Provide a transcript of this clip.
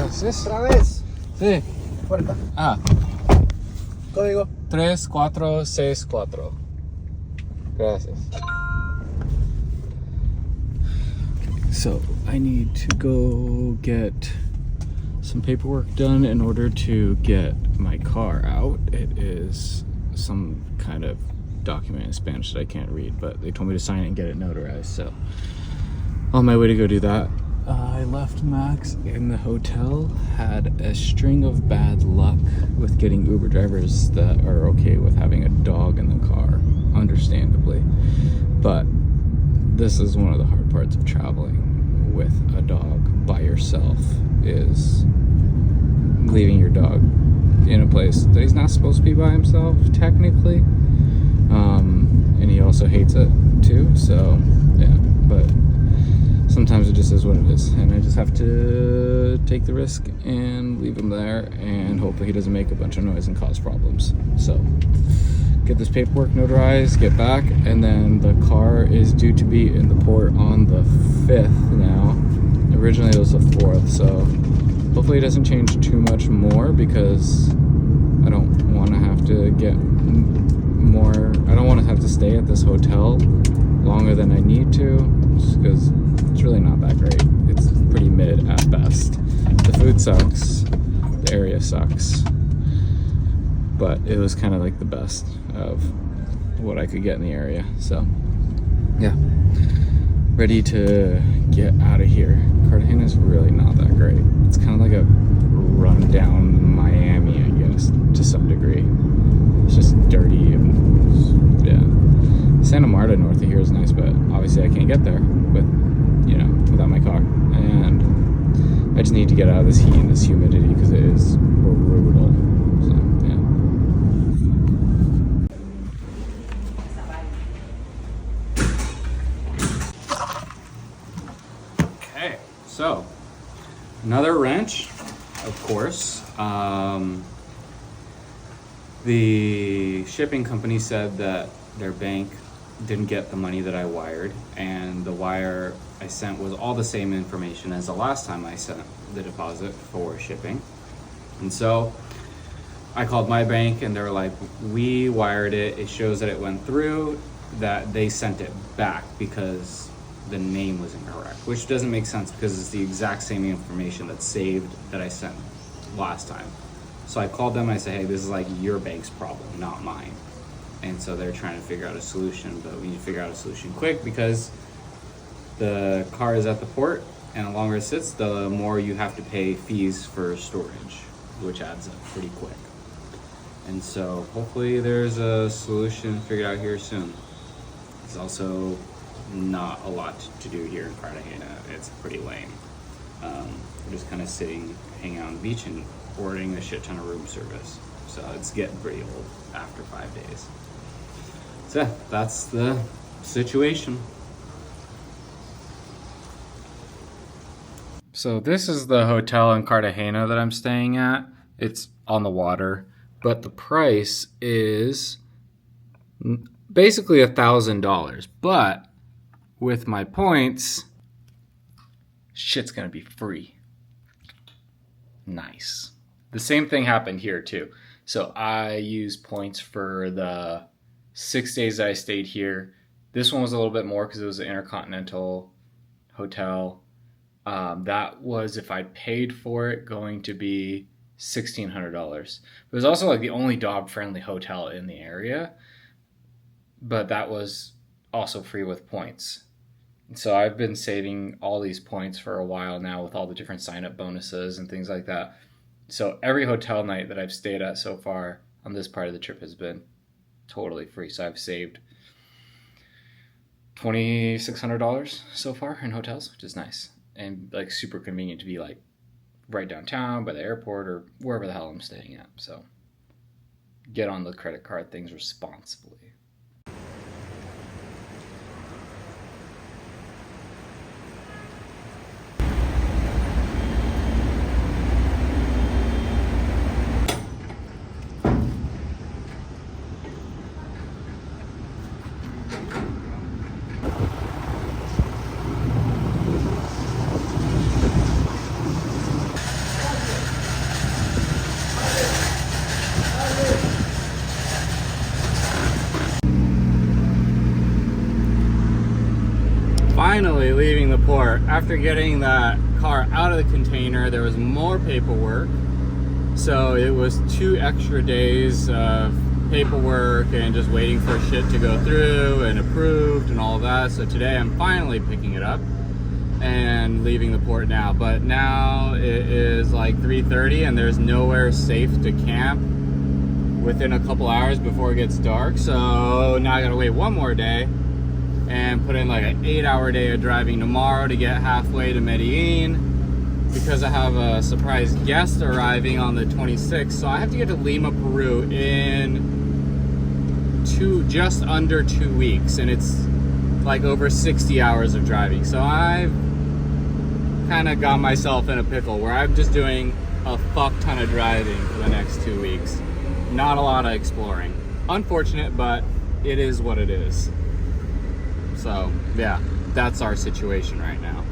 ¿Otra vez? Sí. Puerta. Ah. Código. 3464. Gracias. So I need to go get some paperwork done in order to get my car out. It is some kind of document in Spanish that I can't read, but they told me to sign it and get it notarized, so on my way to go do that. I left Max in the hotel, had a string of bad luck with getting Uber drivers that are okay with having a dog in the car, understandably. But this is one of the hard parts of traveling with a dog by yourself, is leaving your dog in a place that he's not supposed to be by himself, technically. And he also hates it too, so yeah, but sometimes it just is what it is, and I just have to take the risk and leave him there and hope that he doesn't make a bunch of noise and cause problems. So get this paperwork notarized, get back, and then the car is due to be in the port on the 5th now. Originally it was the 4th, so hopefully it doesn't change too much more, because I don't want to have to get more, I don't want to have to stay at this hotel longer than I need to, just because it's really not that great. It's pretty mid at best. The food sucks, the area sucks, but it was kind of like the best of what I could get in the area. So yeah, ready to get out of here. Cartagena is really not that great. It's kind of like a rundown Miami, I guess, to some degree. It's just dirty and yeah. Santa Marta north of here is nice, but obviously I can't get there without my car, and I just need to get out of this heat and this humidity because it is brutal. So yeah. Okay, so another wrench, of course. The shipping company said that their bank didn't get the money that I wired, and the wire I sent was all the same information as the last time I sent the deposit for shipping. And so I called my bank and they were like, we wired it, it shows that it went through, that they sent it back because the name was incorrect, which doesn't make sense because it's the exact same information that's saved that I sent last time. So I called them, I said, hey, this is like your bank's problem, not mine. And so they're trying to figure out a solution, but we need to figure out a solution quick because the car is at the port, and the longer it sits, the more you have to pay fees for storage, which adds up pretty quick. And so hopefully there's a solution figured out here soon. There's also not a lot to do here in Cartagena. It's pretty lame. We're just kind of sitting, hanging out on the beach and ordering a shit ton of room service. So it's getting pretty old after 5 days. So yeah, that's the situation. So this is the hotel in Cartagena that I'm staying at. It's on the water, but the price is basically $1,000. But with my points, shit's gonna be free. Nice. The same thing happened here too. So I used points for the 6 days that I stayed here. This one was a little bit more because it was an intercontinental hotel. That was, if I paid for it, going to be $1,600. It was also like the only dog-friendly hotel in the area, but that was also free with points. So I've been saving all these points for a while now with all the different sign-up bonuses and things like that. So every hotel night that I've stayed at so far on this part of the trip has been totally free. So I've saved $2,600 so far in hotels, which is nice. And like super convenient to be like right downtown by the airport or wherever the hell I'm staying at. So get on the credit card things responsibly. port. After getting that car out of the container, there was more paperwork. So it was 2 extra days of paperwork and just waiting for shit to go through and approved and all of that. So today I'm finally picking it up and leaving the port now. But now it is like 3:30 and there's nowhere safe to camp within a couple hours before it gets dark. So now I gotta wait one more day and put in like an 8-hour day of driving tomorrow to get halfway to Medellin, because I have a surprise guest arriving on the 26th. So I have to get to Lima, Peru in just under 2 weeks, and it's like over 60 hours of driving. So I've kind of got myself in a pickle where I'm just doing a fuck ton of driving for the next 2 weeks. Not a lot of exploring. Unfortunate, but it is what it is. So yeah, that's our situation right now.